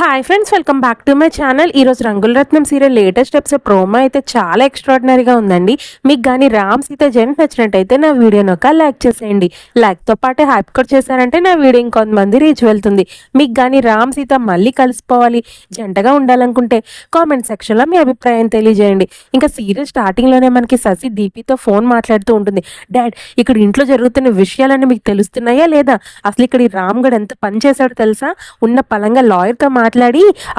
Hi friends, welcome back to my channel. ఈరోజు రంగుల రత్నం serial latest episode promo అయితే చాలా ఎక్స్ట్రాడినరీగా ఉందండి. మీకు కానీ రామ్ సీత జెంట్ నచ్చినట్టయితే నా వీడియోని ఒక లైక్ చేసేయండి. లైక్తో పాటు హ్యాపీ కూడా చేశారంటే నా వీడియో ఇంకొంతమంది రీచ్ వెళ్తుంది. మీకు కానీ రామ్ సీత మళ్ళీ కలిసిపోవాలి, జంటగా ఉండాలనుకుంటే కామెంట్ సెక్షన్లో మీ అభిప్రాయం తెలియజేయండి. ఇంకా సీరియల్ స్టార్టింగ్లోనే మనకి శశి డీపీతో ఫోన్ మాట్లాడుతూ ఉంటుంది. డాడ్, ఇక్కడ ఇంట్లో జరుగుతున్న విషయాలన్నీ మీకు తెలుస్తున్నాయా లేదా? అసలు ఇక్కడ ఈ రామ్ గడ్ ఎంత పని చేశాడో తెలుసా? ఉన్న పలంగా లాయర్తో మాట్లాడి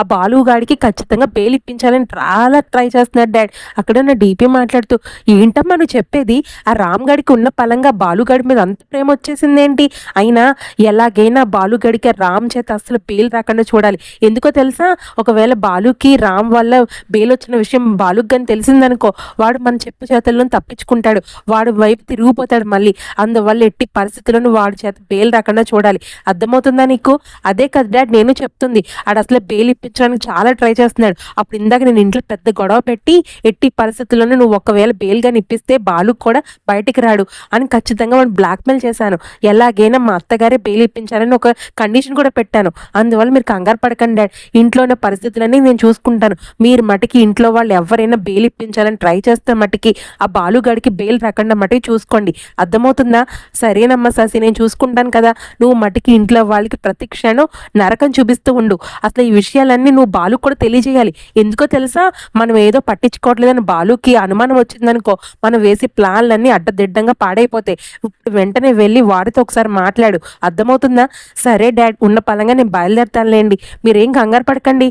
ఆ బాలుగాడికి ఖచ్చితంగా బెయిల్ ఇప్పించాలని చాలా ట్రై చేస్తున్నాడు డాడ్. అక్కడ ఉన్న డీపీ మాట్లాడుతూ, ఏంటమ్మా నువ్వు చెప్పేది? ఆ రామ్ గడికి ఉన్న పలంగా బాలుగాడి మీద అంత ప్రేమ వచ్చేసింది ఏంటి? అయినా ఎలాగైనా బాలుగడికి రామ్ చేత అసలు బెయిల్ రాకుండా చూడాలి. ఎందుకో తెలుసా? ఒకవేళ బాలుకి రామ్ వల్ల బెయిల్ వచ్చిన విషయం బాలుకి కానీ తెలిసిందనుకో, వాడు మన చెప్పు చేతుల్లో తప్పించుకుంటాడు, వాడు వైపు తిరిగిపోతాడు మళ్ళీ. అందువల్ల ఎట్టి పరిస్థితులను వాడి చేత బెయిల్ రాకుండా చూడాలి. అర్థమవుతుందా నీకు? అదే కదా డాడ్ నేను చెప్తుంది. ఆడు అసలు బెయిల్ ఇప్పించడానికి చాలా ట్రై చేస్తున్నాడు. అప్పుడు ఇందాక నేను ఇంట్లో పెద్ద గొడవ పెట్టి ఎట్టి పరిస్థితుల్లోనూ నువ్వు ఒకవేళ బెయిల్ గాని ఇప్పిస్తే బాలు కూడా బయటికి రాడు అని ఖచ్చితంగా వాడు బ్లాక్మెయిల్ చేశాను. ఎలాగైనా మా అత్తగారే బెయిల్ ఇప్పించాలని ఒక కండిషన్ కూడా పెట్టాను. అందువల్ల మీరు కంగారు పడకండి డాడ్, ఇంట్లో ఉన్న పరిస్థితులన్నీ నేను చూసుకుంటాను. మీరు మటుకి ఇంట్లో వాళ్ళు ఎవరైనా బెయిల్ ఇప్పించాలని ట్రై చేస్తే మటుకి ఆ బాలుగాడికి బెయిల్ రాకుండా మటుకి చూసుకోండి. అర్థమవుతుందా? సరేనమ్మా శశి, నేను చూసుకుంటాను కదా. నువ్వు మటుకి ఇంట్లో వాళ్ళకి ప్రతి క్షణం నరకం చూపిస్తూ ఉండు. అసలు ఈ విషయాలన్నీ నువ్వు బాలు కూడా తెలియజేయాలి. ఎందుకో తెలుసా? మనం ఏదో పట్టించుకోవట్లేదని బాలుకి అనుమానం వచ్చిందనుకో, మనం వేసే ప్లాన్లన్నీ అడ్డదిడ్డంగా పాడైపోతాయి. ఇప్పుడు వెంటనే వెళ్ళి వాడితో ఒకసారి మాట్లాడు. అర్థమవుతుందా? సరే డాడ్, ఉన్న పలంగా నేను బయలుదేరుతానులేండి, మీరేం కంగారు పడకండి.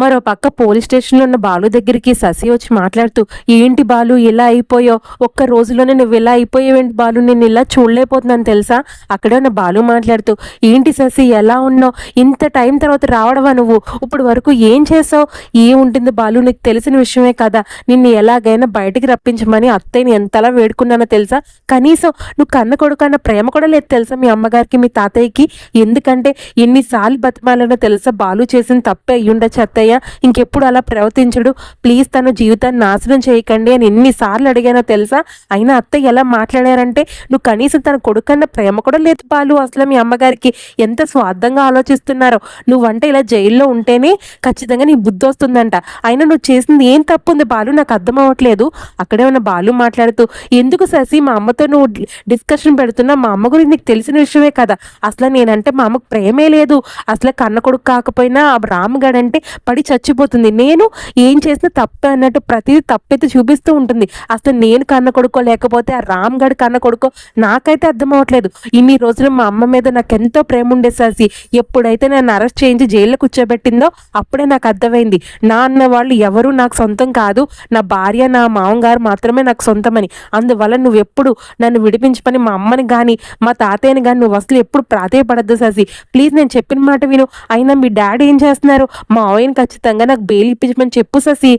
మరో పక్క పోలీస్ స్టేషన్లో ఉన్న బాలు దగ్గరికి శశి వచ్చి మాట్లాడుతూ, ఏంటి బాలు ఇలా అయిపోయావు? ఒక్క రోజులోనే నువ్వు ఇలా అయిపోయావేంటి బాలు? నేను ఇలా చూడలేకపోతున్నాను తెలుసా? అక్కడే ఉన్న బాలు మాట్లాడుతూ, ఏంటి శశి ఎలా ఉన్నావు? ఇంత టైం తర్వాత రావడవా నువ్వు? ఇప్పుడు వరకు ఏం చేసావు? ఏముంటుంది బాలు, నీకు తెలిసిన విషయమే కదా. నిన్ను ఎలాగైనా బయటికి రప్పించమని అత్తయ్యని ఎంతలా వేడుకున్నానో తెలుసా? కనీసం నువ్వు కన్న కొడుకు అన్న ప్రేమ కూడా లేదు తెలుసా మీ అమ్మగారికి, మీ తాతయ్యకి? ఎందుకంటే ఎన్నిసార్లు బతిమాలనో తెలుసా? బాలు చేసిన తప్పే అయ్యుండొచ్చు అత్తయ్య, ఇంకెప్పుడు అలా ప్రవర్తించడు, ప్లీజ్ తన జీవితాన్ని నాశనం చేయకండి అని ఎన్నిసార్లు అడిగానో తెలుసా? అయినా అత్తయ్య ఎలా మాట్లాడారంటే, నువ్వు కనీసం తన కొడుకన్న ప్రేమ కూడా లేదు బాలు అసలు మీ అమ్మగారికి. ఎంత స్వార్థంగా ఆలోచిస్తున్నారో. నువ్వంటే ఇలా జైల్లో ఉంటేనే ఖచ్చితంగా నీ బుద్ధి వస్తుందంట. అయినా నువ్వు చేసింది ఏం తప్పు ఉంది బాలు? నాకు అర్థం అవ్వట్లేదు. అక్కడే ఉన్న బాలు మాట్లాడుతూ, ఎందుకు శశి మా అమ్మతో నువ్వు డిస్కషన్ పెడుతున్నా? మా అమ్మ గురించి నీకు తెలిసిన విషయమే కదా. అసలు నేనంటే మా అమ్మకు ప్రేమే లేదు. అసలు కన్న కొడుకు కాకపోయినా రామ్గడ్ అంటే పడి చచ్చిపోతుంది. నేను ఏం చేసినా తప్పే అన్నట్టు ప్రతిదీ తప్పైతే చూపిస్తూ ఉంటుంది. అసలు నేను కన్న కొడుకో లేకపోతే ఆ రామ్ గడ్ కన్న కొడుకో నాకైతే అర్థం అవ్వట్లేదు. ఇన్ని రోజులు మా అమ్మ మీద నాకు ఎంతో ప్రేమ ఉండేసాసి, ఎప్పుడైతే నన్ను అరెస్ట్ చేయించి జైల్లో కూర్చోబెట్టిందో అప్పుడే నాకు అర్థమైంది, నా అన్న వాళ్ళు ఎవరు నాకు సొంతం కాదు, నా భార్య నా మామగారు మాత్రమే నాకు సొంతమని. అందువల్ల నువ్వు ఎప్పుడు నన్ను విడిపించమని మా అమ్మని కానీ మా తాతయ్యని కానీ నువ్వు అసలు ఎప్పుడు ప్రాధేయపడద్దు శశి, ప్లీజ్ నేను చెప్పిన మాట విను. అయినా మీ డాడీ ఏం చేస్తున్నారు? మా ఆయనకి ఖచ్చితంగా నాకు బెయిల్ ఇప్పించమని చెప్పు శశి.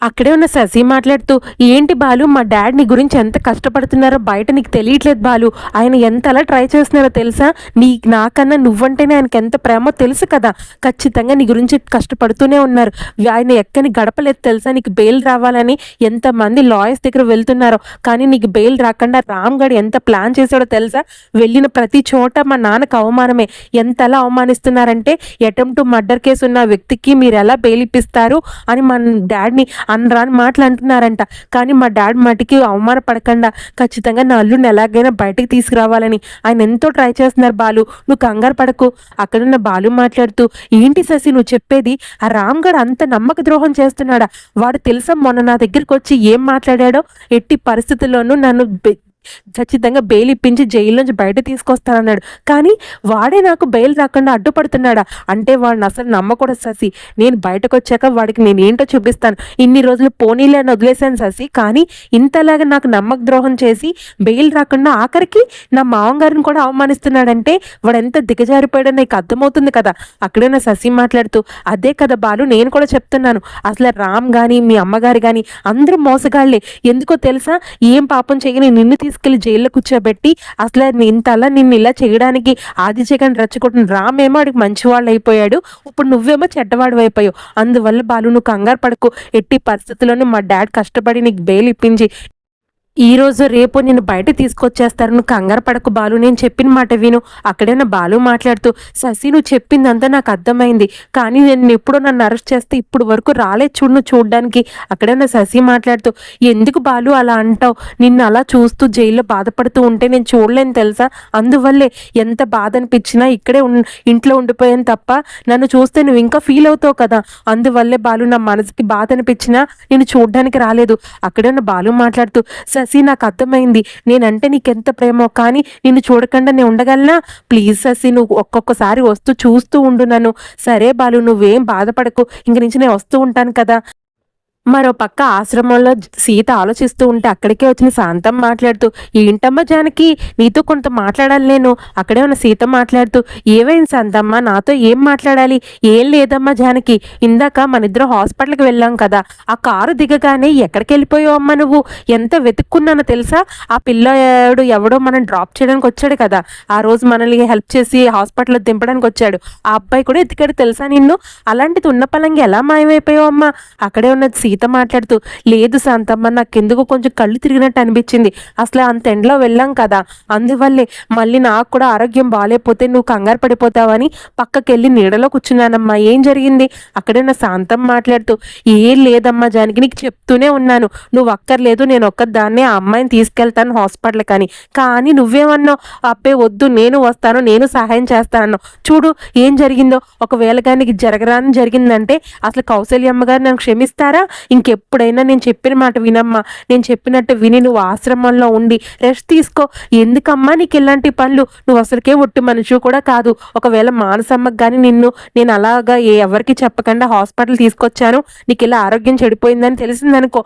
అక్కడే ఉన్న శశి మాట్లాడుతూ, ఏంటి బాలు, మా డాడ్ నీ గురించి ఎంత కష్టపడుతున్నారో బయట నీకు తెలియట్లేదు బాలు. ఆయన ఎంతలా ట్రై చేస్తున్నారో తెలుసా? నాకన్నా నువ్వంటేనే ఆయనకి ఎంత ప్రేమో తెలుసు కదా. ఖచ్చితంగా నీ గురించి కష్టపడుతూనే ఉన్నారు. ఆయన ఎక్కని గడపలేదు తెలుసా నీకు బెయిల్ రావాలని? ఎంతమంది లాయర్స్ దగ్గర వెళ్తున్నారో కానీ నీకు బెయిల్ రాకుండా రామ్ గడ్ ఎంత ప్లాన్ చేశాడో తెలుసా? వెళ్ళిన ప్రతి చోట మా నాన్నకు అవమానమే. ఎంతలా అవమానిస్తున్నారంటే, అటెంప్ట్ టు మర్డర్ కేసు ఉన్న వ్యక్తికి మీరు ఎలా బెయిల్ ఇప్పిస్తారు అని మన డాడ్ని అనరాని మాటలు అంటున్నారంట. కానీ మా డాడ్ మటుకి అవమానపడకుండా ఖచ్చితంగా నా అల్లుడిని ఎలాగైనా బయటకు తీసుకురావాలని ఆయన ఎంతో ట్రై చేస్తున్నారు బాలు, నువ్వు కంగారు పడకు. అక్కడున్న బాలు మాట్లాడుతూ, ఏంటి శశి నువ్వు చెప్పేది? ఆ రామ్ గడ్ అంత నమ్మక ద్రోహం చేస్తున్నాడా? వాడు తెలుసా మొన్న నా దగ్గరికి వచ్చి ఏం మాట్లాడాడో? ఎట్టి పరిస్థితుల్లోనూ నన్ను ఖచ్చితంగా బెయిల్ ఇప్పించి జైలు నుంచి బయట తీసుకొస్తానన్నాడు. కానీ వాడే నాకు బెయిల్ రాకుండా అడ్డుపడుతున్నాడా? అంటే వాడిని అసలు నమ్మకూడదు శశి. నేను బయటకు వచ్చాక వాడికి నేను ఏంటో చూపిస్తాను. ఇన్ని రోజులు పోనీలే అని వదిలేశాను శశి, కానీ ఇంతలాగా నాకు నమ్మక ద్రోహం చేసి బెయిల్ రాకుండా ఆఖరికి నా మామగారిని కూడా అవమానిస్తున్నాడంటే వాడు ఎంత దిగజారిపోయాడో నీకు అర్థమవుతుంది కదా. అక్కడే నా శశి మాట్లాడుతూ, అదే కదా బాలు నేను కూడా చెప్తున్నాను. అసలు రామ్ కానీ మీ అమ్మగారు కానీ అందరూ మోసగాళ్లే. ఎందుకో తెలుసా? ఏం పాపం చేయని నిన్ను తీసుకెళ్లి జైల్లో కూర్చోబెట్టి అసలు ఇంతలా నిన్ను ఇలా చేయడానికి ఆది జగన్ రెచ్చగొట్టిన రామేమో వాడికి మంచివాళ్ళు అయిపోయాడు, ఇప్పుడు నువ్వేమో చెడ్డవాడు అయిపోయావు. అందువల్ల బాలు నువ్వు కంగారు పడకు. ఎట్టి పరిస్థితుల్లోనూ మా డాడ్ కష్టపడి నీకు బెయిల్ ఇప్పించి ఈరోజు రేపు నేను బయట తీసుకొచ్చేస్తారు. నువ్వు కంగారు పడకు బాలు. నేను చెప్పిన మాట విను. అక్కడే ఉన్న బాలు మాట్లాడుతూ, శశి నువ్వు చెప్పిందంతా నాకు అర్థమైంది. కానీ నేను ఎప్పుడో నన్ను అరెస్ట్ చేస్తే ఇప్పుడు వరకు రాలేదు చూడు నువ్వు చూడ్డానికి. అక్కడే ఉన్న శశి మాట్లాడుతూ, ఎందుకు బాలు అలా అంటావు? నిన్ను అలా చూస్తూ జైల్లో బాధపడుతూ ఉంటే నేను చూడలేను తెలుసా? అందువల్లే ఎంత బాధ అనిపించినా ఇక్కడే ఇంట్లో ఉండిపోయాను తప్ప నన్ను చూస్తే నువ్వు ఇంకా ఫీల్ అవుతావు కదా. అందువల్లే బాలు నా మనసుకి బాధ అనిపించినా నేను చూడడానికి రాలేదు. అక్కడే ఉన్న బాలు మాట్లాడుతూ, శశి నాకు అర్థమైంది. నేనంటే నీకెంత ప్రేమో, కానీ నిన్ను చూడకుండా నేను ఉండగలనా? ప్లీజ్ శశి నువ్వు ఒక్కొక్కసారి వస్తూ చూస్తూ ఉండు నన్ను. సరే బాలు నువ్వేం బాధపడకు. ఇంక నుంచి నేను వస్తూ ఉంటాను కదా. మరో పక్క ఆశ్రమంలో సీత ఆలోచిస్తూ ఉంటే అక్కడికే వచ్చిన శాంతం మాట్లాడుతూ, ఏంటమ్మా జానకి నీతో కొంత మాట్లాడాలి నేను. అక్కడే ఉన్న సీత మాట్లాడుతూ, ఏమైంది శాంతమ్మ, నాతో ఏం మాట్లాడాలి? ఏం లేదమ్మా జానకి, ఇందాక మన ఇద్దరు హాస్పిటల్కి వెళ్ళాం కదా, ఆ కారు దిగగానే ఎక్కడికి వెళ్ళిపోయావు అమ్మా నువ్వు? ఎంత వెతుక్కున్నానో తెలుసా? ఆ పిల్లాడు ఎవడో మనం డ్రాప్ చేయడానికి వచ్చాడు కదా, ఆ రోజు మనల్ని హెల్ప్ చేసి హాస్పిటల్లో దింపడానికి వచ్చాడు, ఆ అబ్బాయి కూడా ఎత్తికాడు తెలుసా నిన్ను? అలాంటిది ఉన్న పలంగా ఎలా మాయమైపోయావు అమ్మా? అక్కడే ఉన్న సీత మాట్లాడుతూ, లేదు శాంతమ్మ, నాకెందుకు కొంచెం కళ్ళు తిరిగినట్టు అనిపించింది. అసలు అంత ఎండలో వెళ్ళాం కదా, అందువల్లే. మళ్ళీ నాకు కూడా ఆరోగ్యం బాగాలేకపోతే నువ్వు కంగారు పడిపోతావని పక్కకెళ్ళి నీడలో కూర్చున్నానమ్మా. ఏం జరిగింది? అక్కడే నా శాంతం మాట్లాడుతూ, ఏం లేదమ్మా జానకి, నీకు చెప్తూనే ఉన్నాను నువ్వు అక్కర్లేదు, నేను ఒక్కదాన్నే ఆ అమ్మాయిని తీసుకెళ్తాను హాస్పిటల్ కానీ నువ్వేమన్నావు? అబ్బే వద్దు, నేను వస్తాను, నేను సహాయం చేస్తాను. చూడు ఏం జరిగిందో. ఒకవేళ కానీ జరగరాని జరిగిందంటే అసలు కౌశల్యమ్మ గారు నన్ను క్షమిస్తారా? ఇంకెప్పుడైనా నేను చెప్పిన మాట వినమ్మా. నేను చెప్పినట్టు విని నువ్వు ఆశ్రమంలో ఉండి రెస్ట్ తీసుకో. ఎందుకమ్మా నీకు ఇలాంటి పనులు? నువ్వు అసలుకే ఒట్టి మనిషి కూడా కాదు. ఒకవేళ మానసమ్మకి కానీ నేను అలాగా ఎవరికి చెప్పకుండా హాస్పిటల్ తీసుకొచ్చాను, నీకు ఇలా ఆరోగ్యం చెడిపోయిందని తెలిసిందనుకో,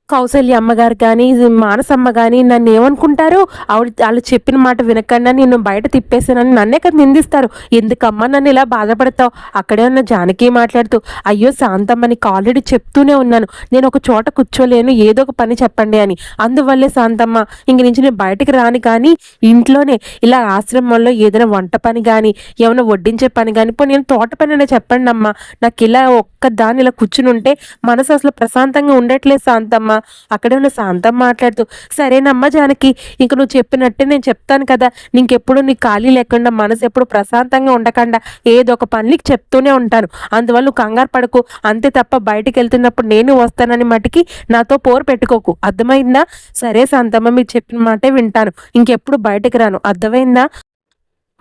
కౌసల్య అమ్మగారు కానీ మానసమ్మ కానీ నన్ను ఏమనుకుంటారు? వాళ్ళు చెప్పిన మాట వినకుండా నేను బయట తిప్పేసానని నన్నే కదా నిందిస్తారు. ఎందుకమ్మా నన్ను ఇలా బాధపడతావు? అక్కడే ఉన్న జానకి మాట్లాడుతూ, అయ్యో శాంతమ్మ, నీకు ఆల్రెడీ చెప్తూనే ఉన్నాను, నేను ఒక చోట కూర్చోలేను, ఏదో ఒక పని చెప్పండి అని. అందువల్లే శాంతమ్మ ఇంక నుంచి నేను బయటకు రాని, కానీ ఇంట్లోనే ఇలా ఆశ్రమంలో ఏదైనా వంట పని కానీ ఏమైనా వడ్డించే పని కానీ నేను తోట పని చెప్పండి అమ్మా. నాకు ఇలా ఒక్కదాన్ని ఇలా కూర్చుని ఉంటే మనసు అసలు ప్రశాంతంగా ఉండట్లేదు శాంతమ్మ. అక్కడే ఉన్న శాంతం మాట్లాడుతూ, సరేనమ్మా జానకి, ఇంక నువ్వు చెప్పినట్టే నేను చెప్తాను కదా. నీకెప్పుడు నీ ఖాళీ లేకుండా మనసు ఎప్పుడు ప్రశాంతంగా ఉండకుండా ఏదో ఒక పని నీకు చెప్తూనే ఉంటాను. అందువల్ల నువ్వు కంగారు పడకు, అంతే తప్ప బయటికి వెళ్తున్నప్పుడు నేను వస్తానని మటుకి నాతో పోరు పెట్టుకోకు, అర్థమైందా? సరే శాంతమ్మ, మీరు చెప్పిన మాటే వింటాను, ఇంకెప్పుడు బయటకు రాను, అర్థమైందా?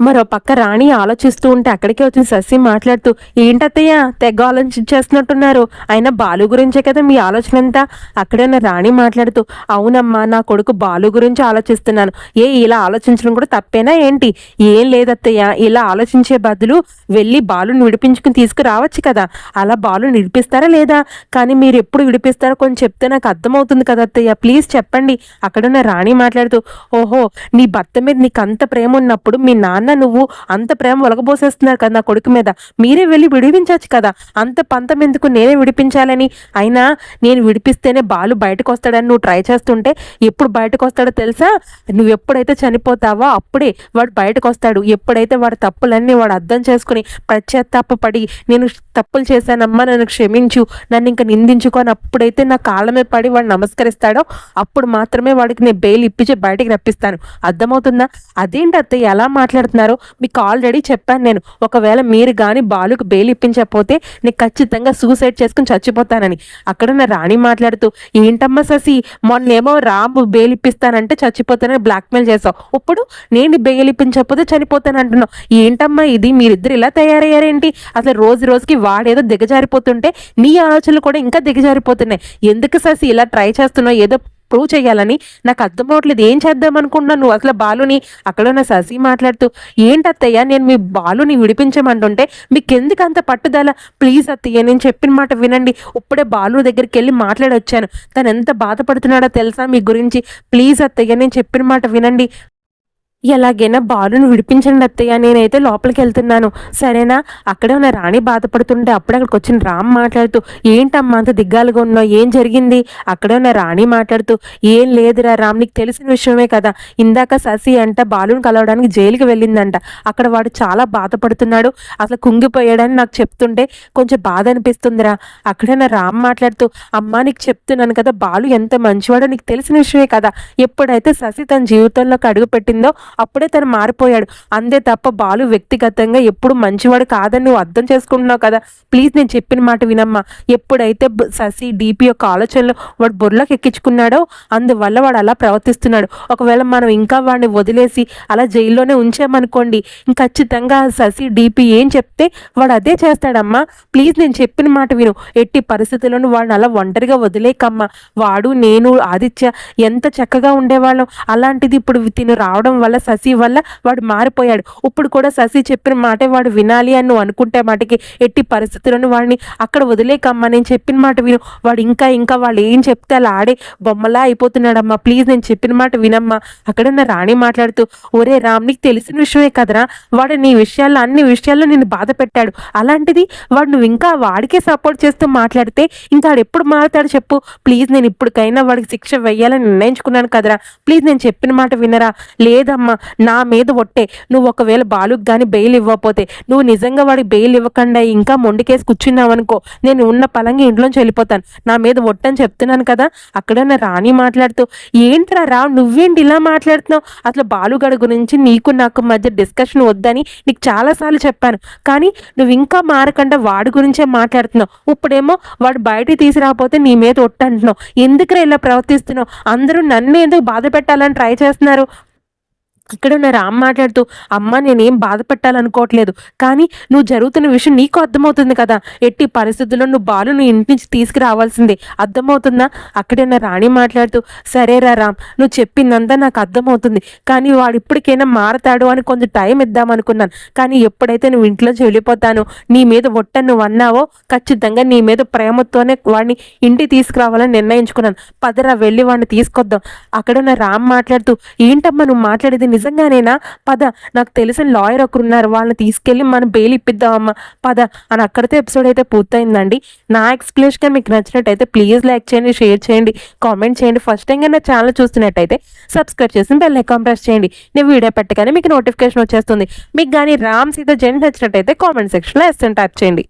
మరో పక్క రాణి ఆలోచిస్తూ ఉంటే అక్కడికే వచ్చిన శశి మాట్లాడుతూ, ఏంటత్తయ్య తెగ ఆలోచించేస్తున్నట్టున్నారు? అయినా బాలు గురించే కదా మీ ఆలోచన అంతా. అక్కడే ఉన్న రాణి మాట్లాడుతూ, అవునమ్మా, నా కొడుకు బాలు గురించి ఆలోచిస్తున్నాను. ఇలా ఆలోచించడం కూడా తప్పేనా ఏంటి? ఏం లేదత్తయ్య, ఇలా ఆలోచించే బదులు వెళ్ళి బాలుని విడిపించుకుని తీసుకురావచ్చు కదా. అలా బాలుని విడిపిస్తారా లేదా? కానీ మీరు ఎప్పుడు విడిపిస్తారో కొంచెం చెప్తే నాకు అర్థమవుతుంది కదా అత్తయ్య, ప్లీజ్ చెప్పండి. అక్కడున్న రాణి మాట్లాడుతూ, ఓహో, నీ భర్త మీద నీకు అంత ప్రేమ ఉన్నప్పుడు మీ నాన్న నువ్వు అంత ప్రేమ ఒలగబోసేస్తున్నారు కదా నా కొడుకు మీద, మీరే వెళ్ళి విడిపించవచ్చు కదా. అంత పంతం ఎందుకు నేనే విడిపించాలని? అయినా నేను విడిపిస్తేనే బాలు బయటకు వస్తాడని నువ్వు ట్రై చేస్తుంటే ఎప్పుడు బయటకు వస్తాడో తెలుసా? నువ్వు ఎప్పుడైతే చనిపోతావో అప్పుడే వాడు బయటకు వస్తాడు. ఎప్పుడైతే వాడి తప్పులన్నీ వాడు అర్థం చేసుకుని పశ్చాత్తాపడి, నేను తప్పులు చేశానమ్మా, నన్ను క్షమించు, నన్ను ఇంకా నిందించుకొని అప్పుడైతే నా కాళ్ళ మీద పడి వాడు నమస్కరిస్తాడో అప్పుడు మాత్రమే వాడికి నేను బెయిల్ ఇప్పించి బయటికి రప్పిస్తాను. అర్థమవుతుందా? అదేంటి అత్తయ్య ఎలా మాట్లాడుతున్నారో? మీకు ఆల్రెడీ చెప్పాను నేను, ఒకవేళ మీరు కానీ బాలుకు బెయిల్ ఇప్పించకపోతే నేను ఖచ్చితంగా సూసైడ్ చేసుకుని చచ్చిపోతానని. అక్కడ నా రాణి మాట్లాడుతూ, ఏంటమ్మా శశి, మొన్నేమో రాము బెయిల్ ఇప్పిస్తానంటే చచ్చిపోతానని బ్లాక్మెయిల్ చేసావు, ఇప్పుడు నేను బెయిల్ ఇప్పించకపోతే చనిపోతాను అంటున్నావు. ఏంటమ్మా ఇది? మీరిద్దరు ఇలా తయారయ్యారేంటి? అసలు రోజు రోజుకి వాడేదో దిగజారిపోతుంటే నీ ఆలోచనలు కూడా ఇంకా దిగజారిపోతున్నాయి. ఎందుకు శశి ఇలా ట్రై చేస్తున్నావు ఏదో ప్రూవ్ చేయాలని? నాకు అర్థం అవట్లేదు, ఏం చేద్దాం అనుకుంటున్నాను నువ్వు అసలు బాలుని? అక్కడ ఉన్న శశి మాట్లాడుతూ, ఏంటత్తయ్య, నేను మీ బాలుని విడిపించమంటుంటే మీకు ఎందుకు అంత పట్టుదల? ప్లీజ్ అత్తయ్య, నేను చెప్పిన మాట వినండి. ఇప్పుడే బాలు దగ్గరికి వెళ్ళి మాట్లాడొచ్చాను, తను ఎంత బాధపడుతున్నాడో తెలుసా మీ గురించి. ప్లీజ్ అత్తయ్య, నేను చెప్పిన మాట వినండి. ఎలాగైనా బాలుని విడిపించండి అత్తయ్య, నేనైతే లోపలికెళ్తున్నాను సరేనా? అక్కడే ఉన్న రాణి బాధపడుతుంటే అప్పుడే అక్కడికొచ్చిన రామ్ మాట్లాడుతూ, ఏంటమ్మా అంత దిగ్గాలుగా ఉన్నావు, ఏం జరిగింది? అక్కడే ఉన్న రాణి మాట్లాడుతూ, ఏం లేదురా రామ్, నీకు తెలిసిన విషయమే కదా, ఇందాక శశి అంట బాలుని కలవడానికి జైలుకి వెళ్ళిందంట. అక్కడ వాడు చాలా బాధపడుతున్నాడు, అసలు కుంగిపోయాడని నాకు చెప్తుంటే కొంచెం బాధ అనిపిస్తుందిరా. అక్కడే ఉన్న రామ్ మాట్లాడుతూ, అమ్మా నీకు చెప్తున్నాను కదా, బాలు ఎంత మంచివాడో నీకు తెలిసిన విషయమే కదా. ఎప్పుడైతే శశి తన జీవితంలోకి అడుగు పెట్టిందో అప్పుడే తను మారిపోయాడు. అంతే తప్ప బాలు వ్యక్తిగతంగా ఎప్పుడు మంచివాడు కాదని నువ్వు అర్థం చేసుకుంటున్నావు కదా. ప్లీజ్ నేను చెప్పిన మాట వినమ్మా. ఎప్పుడైతే శశి డీపీ యొక్క ఆలోచనలు వాడు బుర్రలోకి ఎక్కించుకున్నాడో అందువల్ల వాడు అలా ప్రవర్తిస్తున్నాడు. ఒకవేళ మనం ఇంకా వాడిని వదిలేసి అలా జైల్లోనే ఉంచామనుకోండి, ఖచ్చితంగా శశి డీపీ ఏం చెప్తే వాడు అదే చేస్తాడమ్మా. ప్లీజ్ నేను చెప్పిన మాట విను. ఎట్టి పరిస్థితుల్లోనూ వాడిని అలా ఒంటరిగా వదిలేకమ్మా. వాడు నేను ఆదిత్య ఎంత చక్కగా ఉండేవాళ్ళం, అలాంటిది ఇప్పుడు తిను రావడం వల్ల శశి వల్ల వాడు మారిపోయాడు. ఇప్పుడు కూడా శశి చెప్పిన మాటే వాడు వినాలి అని నువ్వు అనుకుంటే మాటకి ఎట్టి పరిస్థితులను వాడిని అక్కడ వదిలేకమ్మా. నేను చెప్పిన మాట విను. వాడు ఇంకా ఇంకా వాళ్ళు ఏం చెప్తే అలా ఆడే బొమ్మలా అయిపోతున్నాడమ్మా. ప్లీజ్ నేను చెప్పిన మాట వినమ్మా. అక్కడున్న రాణి మాట్లాడుతూ, ఒరే రామ్, నీకు తెలిసిన విషయమే కదరా, వాడు నీ విషయాల్లో అన్ని విషయాల్లో నిన్ను బాధ పెట్టాడు. అలాంటిది వాడు నువ్వు ఇంకా వాడికే సపోర్ట్ చేస్తూ మాట్లాడితే ఇంకా వాడు ఎప్పుడు మారుతాడు చెప్పు. ప్లీజ్ నేను ఇప్పటికైనా వాడికి శిక్ష వెయ్యాలని నిర్ణయించుకున్నాను కదరా. ప్లీజ్ నేను చెప్పిన మాట వినరా. లేదమ్మా, నా మీద ఒట్టే. నువ్వు ఒకవేళ బాలుకి కానీ బెయిల్ ఇవ్వకపోతే, నువ్వు నిజంగా వాడికి బెయిల్ ఇవ్వకుండా ఇంకా మొండికేసి కూర్చున్నావనుకో, నేను ఉన్న పలంగా ఇంట్లోంచి వెళ్ళిపోతాను. నా మీద ఒట్టని చెప్తున్నాను కదా. అక్కడ నా రాణి మాట్లాడుతూ, ఏంట్రా రావు, నువ్వేంటి ఇలా మాట్లాడుతున్నావు? అసలు బాలుగడ గురించి నీకు నాకు మధ్య డిస్కషన్ వద్దని నీకు చాలాసార్లు చెప్పాను, కానీ నువ్వు ఇంకా మారకుండా వాడి గురించే మాట్లాడుతున్నావు. ఇప్పుడేమో వాడు బయటికి తీసుకురాకపోతే నీ మీద ఒట్టంటున్నావు. ఎందుకురా ఇలా ప్రవర్తిస్తున్నావు? అందరూ నన్ను ఎందుకు బాధ పెట్టాలని ట్రై చేస్తున్నారు? ఇక్కడ ఉన్న రామ్ మాట్లాడుతూ, అమ్మ నేనేం బాధ పెట్టాలనుకోవట్లేదు, కానీ నువ్వు జరుగుతున్న విషయం నీకు అర్థమవుతుంది కదా. ఎట్టి పరిస్థితుల్లో నువ్వు బాలును ఇంటి నుంచి తీసుకురావాల్సిందే, అర్థమవుతుందా? అక్కడే ఉన్న రాణి మాట్లాడుతూ, సరేరా రామ్, నువ్వు చెప్పిందంతా నాకు అర్థమవుతుంది, కానీ వాడు ఇప్పటికైనా మారతాడు అని కొంచెం టైం ఇద్దామనుకున్నాను. కానీ ఎప్పుడైతే నువ్వు ఇంట్లోంచి వెళ్ళిపోతానో, నీ మీద ఒట్టని నువ్వు అన్నావో, ఖచ్చితంగా నీ మీద ప్రేమతోనే వాడిని ఇంటికి తీసుకురావాలని నిర్ణయించుకున్నాను. పదరా వెళ్ళి వాడిని తీసుకొద్దాం. అక్కడ ఉన్న రామ్ మాట్లాడుతూ, ఏంటమ్మా నువ్వు మాట్లాడేది నిజంగానేనా? పద, నాకు తెలిసిన లాయర్ ఒకరున్నారు, వాళ్ళని తీసుకెళ్ళి మనం బెయిల్ ఇప్పిద్దామమ్మా, పద అని అక్కడితో ఎపిసోడ్ అయితే పూర్తయిందండి. నా ఎక్స్ప్లెనేషన్ మీకు నచ్చినట్టయితే ప్లీజ్ లైక్ చేయండి, షేర్ చేయండి, కామెంట్ చేయండి. ఫస్ట్ టైం నా ఛానల్ చూస్తున్నట్టయితే సబ్స్క్రైబ్ చేసి బెల్ ఐకాన్ ప్రెస్ చేయండి. నేను వీడియో పెట్టగానే మీకు నోటిఫికేషన్ వచ్చేస్తుంది. మీకు కానీ రామ్ సీత జెంట్ నచ్చినట్టయితే కామెంట్ సెక్షన్లో ఎస్ అని టైప్ చేయండి.